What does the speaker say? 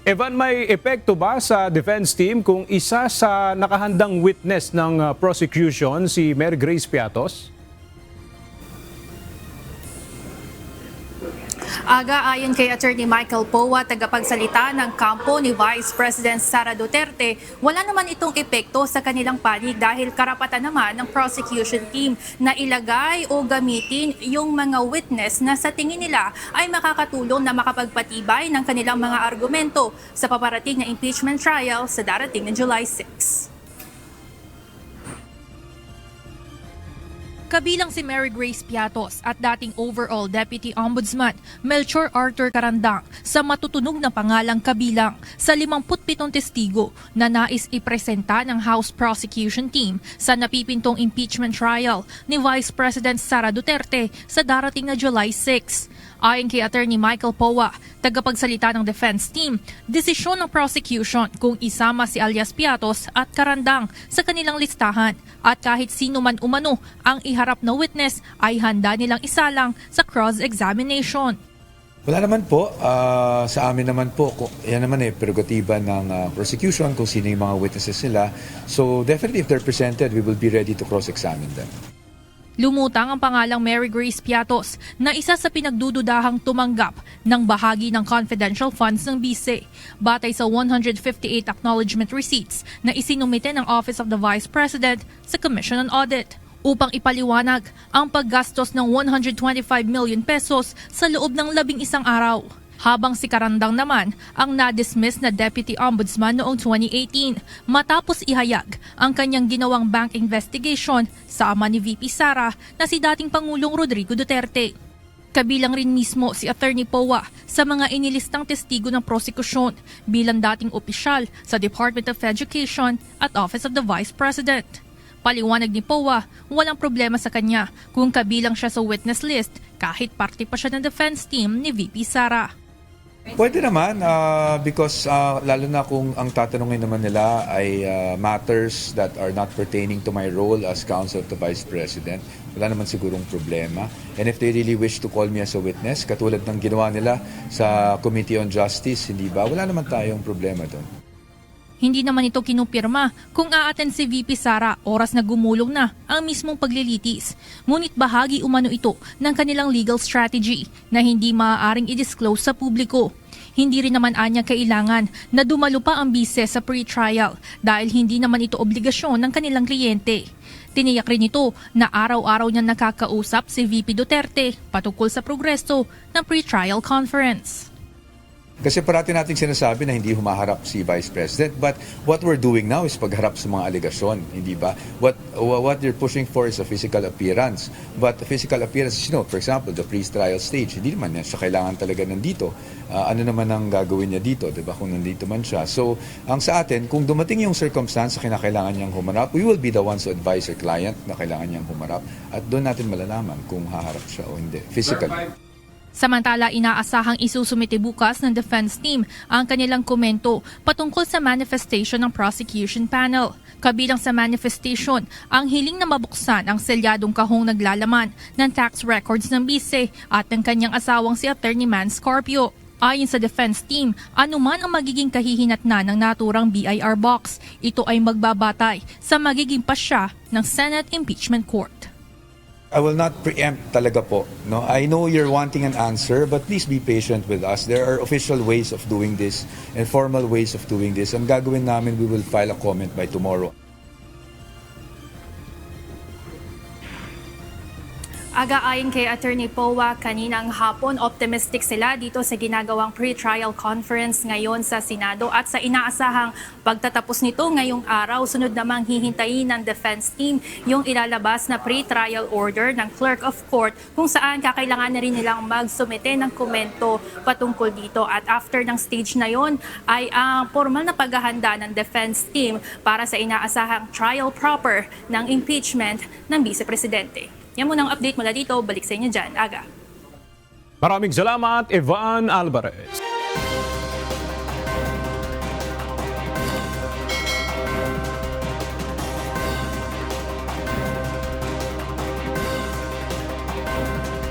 Evan, may epekto ba sa defense team kung isa sa nakahandang witness ng prosecution si Mary Grace Piatos? Aga, ayon kay Attorney Michael Powa, tagapagsalita ng kampo ni Vice President Sara Duterte, wala naman itong epekto sa kanilang panig dahil karapatan naman ng prosecution team na ilagay o gamitin yung mga witness na sa tingin nila ay makakatulong na makapagpatibay ng kanilang mga argumento sa paparating na impeachment trial sa darating na July 6. Kabilang si Mary Grace Piatos at dating overall Deputy Ombudsman Melchor Arthur Carandang sa matutunog na pangalang kabilang sa 57 testigo na nais ipresenta ng House Prosecution Team sa napipintong impeachment trial ni Vice President Sara Duterte sa darating na July 6. Ayon kay Attorney Michael Powa, tagapagsalita ng defense team, desisyon ng prosecution kung isama si alias Piatos at Carandang sa kanilang listahan at kahit sino man umano ang iharap na witness ay handa nilang isalang sa cross-examination. Wala naman po. Sa amin naman po, yan naman prerogatiba ng prosecution kung sino yung mga witnesses nila. So definitely if they're presented, we will be ready to cross-examine them. Lumutang ang pangalang Mary Grace Piatos na isa sa pinagdududahang tumanggap ng bahagi ng confidential funds ng BISE batay sa 158 acknowledgement receipts na isinumite ng Office of the Vice President sa Commission on Audit upang ipaliwanag ang paggastos ng 125 million pesos sa loob ng 11 araw. Habang si Carandang naman ang na-dismiss na Deputy Ombudsman noong 2018 matapos ihayag ang kanyang ginawang bank investigation sa ama ni VP Sara na si dating Pangulong Rodrigo Duterte. Kabilang rin mismo si Attorney Powa sa mga inilistang testigo ng prosekusyon bilang dating opisyal sa Department of Education at Office of the Vice President. Paliwanag ni Powa, walang problema sa kanya kung kabilang siya sa witness list kahit parte pa siya ng defense team ni VP Sara. Pwede naman because lalo na kung ang tatanungin naman nila ay matters that are not pertaining to my role as counsel to Vice President, wala naman sigurong problema. And if they really wish to call me as a witness, katulad ng ginawa nila sa Committee on Justice, hindi ba? Wala naman tayong problema doon. Hindi naman ito kinupirma kung aaten si VP Sara oras na gumulong na ang mismong paglilitis. Ngunit bahagi umano ito ng kanilang legal strategy na hindi maaaring i-disclose sa publiko. Hindi rin naman anya kailangan na dumalo pa ang BISE sa pre-trial dahil hindi naman ito obligasyon ng kanilang kliyente. Tiniyak rin ito na araw-araw niyang nakakausap si VP Duterte patungkol sa progreso ng pre-trial conference. Kasi parati nating sinasabi na hindi humaharap si Vice President, but what we're doing now is pagharap sa mga alegasyon, hindi ba? What you're pushing for is a physical appearance. But physical appearance, for example, the pre-trial stage, hindi naman siya kailangan talaga nandito. Ano naman ang gagawin niya dito, di ba? Kung nandito man siya. So, ang sa atin, kung dumating yung circumstance na kinakailangan niyang humarap, we will be the ones to advise our client na kailangan niyang humarap. At doon natin malalaman kung haharap siya o hindi, physically. Samantala, inaasahang isusumite bukas ng defense team ang kanilang komento patungkol sa manifestation ng prosecution panel. Kabilang sa manifestation, ang hiling na mabuksan ang selyadong kahong naglalaman ng tax records ng BISE at ng kanyang asawang si Attorney Man Scorpio. Ayon sa defense team, anuman ang magiging kahihinatnan ng naturang BIR box, ito ay magbabatay sa magiging pasya ng Senate Impeachment Court. I will not preempt talaga po. No? I know you're wanting an answer, but please be patient with us. There are official ways of doing this and formal ways of doing this. Ang gagawin namin, we will file a comment by tomorrow. Aga-ayon kay Attorney Powa, kaninang hapon optimistic sila dito sa ginagawang pre-trial conference ngayon sa Senado at sa inaasahang pagtatapos nito ngayong araw, sunod namang hihintayin ng defense team yung ilalabas na pre-trial order ng Clerk of Court kung saan kakailangan na rin nilang magsumite ng komento patungkol dito. At after ng stage na yon ay ang formal na paghahanda ng defense team para sa inaasahang trial proper ng impeachment ng Vice Presidente. Yan muna ang update mula dito. Balik sa inyo dyan, Aga. Maraming salamat, Evan Alvarez.